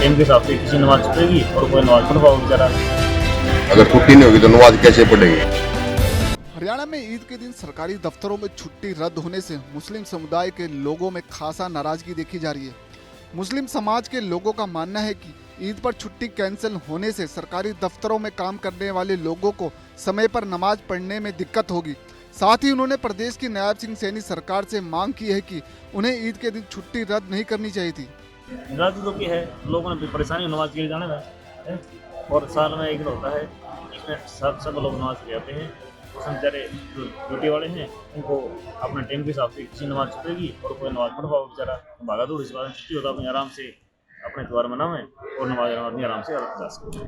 Time के हिसाब से किसी नमाज पढ़ेगी और कोई नमाज पढ़ पाओ बेचारा। अगर छुट्टी नहीं होगी तो नमाज कैसे पढ़ेंगे। हरियाणा में ईद के दिन सरकारी दफ्तरों में छुट्टी रद्द होने से मुस्लिम समुदाय के लोगों में खासा नाराजगी देखी जा रही है। मुस्लिम समाज के लोगों का मानना है कि ईद पर छुट्टी कैंसिल होने से सरकारी दफ्तरों में काम करने वाले लोगों को समय पर नमाज पढ़ने में दिक्कत होगी। साथ ही उन्होंने प्रदेश की नायब सिंह सैनी सरकार से मांग की है कि उन्हें ईद के दिन छुट्टी रद्द नहीं करनी चाहिए थी। नाराजगी तो की है, लोगों ने परेशानी नमाज के लिए जाने में है, और साल में एक दिन होता है, इसमें सब लोग नमाज के आते हैं। उसमें बेचारे जो ड्यूटी वाले हैं उनको अपने टाइम के हिसाब से किसी नमाज पढ़ेगी और कोई नमाज पढ़ पाओ बेचारा। भागा दौड़ इस बार छुट्टी होता अपने आराम से अपने त्यौहार मनावें और नमाज अपनी आराम से जा सकें।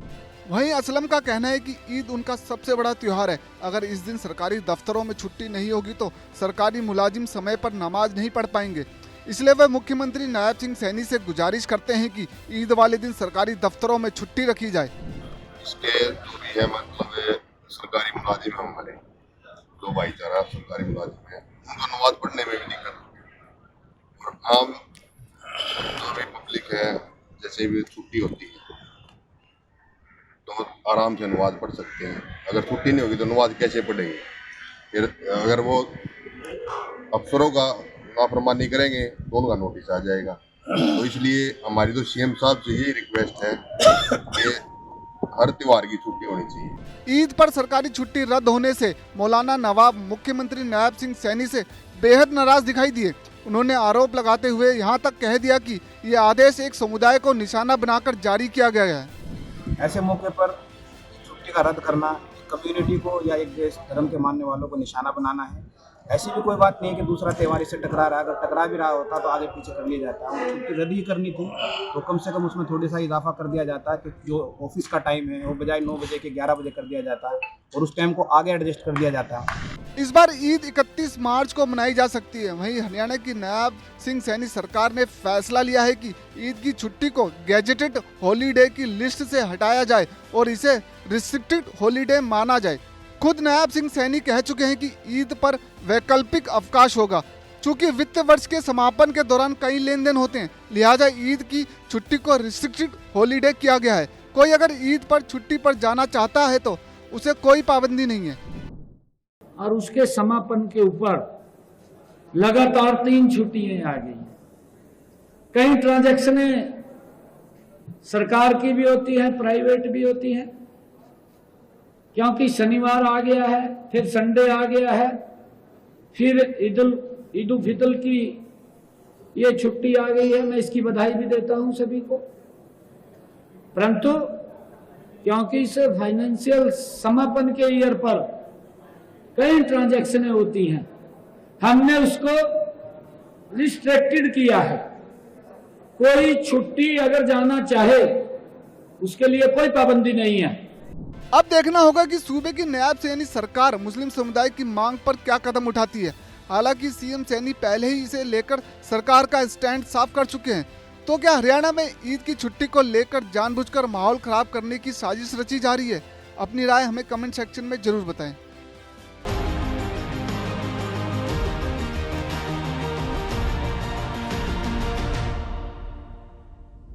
वहीं असलम का कहना है कि ईद उनका सबसे बड़ा त्योहार है। अगर इस दिन सरकारी दफ्तरों में छुट्टी नहीं होगी तो सरकारी मुलाजिम समय पर नमाज नहीं पढ़ पाएंगे। इसलिए वह मुख्यमंत्री नायब सिंह सैनी से गुजारिश करते हैं कि ईद वाले दिन सरकारी दफ्तरों में छुट्टी रखी जाए। इसके जो भी है मतलब सरकारी मुलाजिम है, हमारे दो भाईचारा सरकारी मुलाजिम है, उनको नमाज पढ़ने में भी दिक्कत होती है। और आम जो भी पब्लिक है जैसे भी छुट्टी होती है तो आराम से नमाज पढ़ सकते हैं। अगर छुट्टी नहीं होगी तो नमाज कैसे पढ़ेंगे। फिर अगर वो अफसरों का नाफरमानी करेंगे तो उनका नोटिस आ जाएगा। तो इसलिए हमारी तो सीएम साहब से यही रिक्वेस्ट है कि हर त्योहार की छुट्टी होनी चाहिए। ईद पर सरकारी छुट्टी रद्द होने से मौलाना नवाब मुख्यमंत्री नायब सिंह सैनी से बेहद नाराज दिखाई दिए। उन्होंने आरोप लगाते हुए यहाँ तक कह दिया कि ये आदेश एक समुदाय को निशाना बनाकर जारी किया गया है। ऐसे मौके पर छुट्टी का रद्द करना कम्युनिटी को या एक देश धर्म के मानने वालों को निशाना बनाना है। ऐसी भी कोई बात नहीं है कि दूसरा त्यौहार इससे टकरा रहा है। अगर टकरा भी रहा होता तो आगे पीछे कर लिया जाता है। छुट्टी रद्द ही करनी थी तो कम से कम उसमें थोड़ा सा इजाफा कर दिया जाता है कि जो ऑफिस का टाइम है वो बजाय 9 बजे के 11 बजे कर दिया जाता है और उस टाइम को आगे एडजस्ट कर दिया जाता है। इस बार ईद 31 मार्च को मनाई जा सकती है। वहीं हरियाणा की नायब सिंह सैनी सरकार ने फैसला लिया है कि ईद की छुट्टी को गैजेटेड हॉलीडे की लिस्ट से हटाया जाए और इसे रिस्ट्रिक्टेड हॉलीडे माना जाए। खुद नायब सिंह सैनी कह चुके हैं कि ईद पर वैकल्पिक अवकाश होगा। चूंकि वित्त वर्ष के समापन के दौरान कई लेन देन होते हैं, लिहाजा ईद की छुट्टी को रिस्ट्रिक्टेड हॉलीडे किया गया है। कोई अगर ईद पर छुट्टी पर जाना चाहता है तो उसे कोई पाबंदी नहीं है। और उसके समापन के ऊपर लगातार 3 छुट्टियां आ गई। कई ट्रांजैक्शनें सरकार की भी होती है, प्राइवेट भी होती है, क्योंकि शनिवार आ गया है, फिर संडे आ गया है, फिर ईद उल फितर की ये छुट्टी आ गई है। मैं इसकी बधाई भी देता हूं सभी को। परंतु क्योंकि इस फाइनेंशियल समापन के ईयर पर कई ट्रांजैक्शनें होती हैं, हमने उसको रिस्ट्रिक्टेड किया है। कोई छुट्टी अगर जाना चाहे उसके लिए कोई पाबंदी नहीं है। अब देखना होगा कि सूबे की नायब सैनी सरकार मुस्लिम समुदाय की मांग पर क्या कदम उठाती है। हालांकि सीएम सैनी पहले ही इसे लेकर सरकार का स्टैंड साफ कर चुके हैं। तो क्या हरियाणा में ईद की छुट्टी को लेकर जानबूझकर माहौल खराब करने की साजिश रची जा रही है? अपनी राय हमें कमेंट सेक्शन में जरूर बताएं।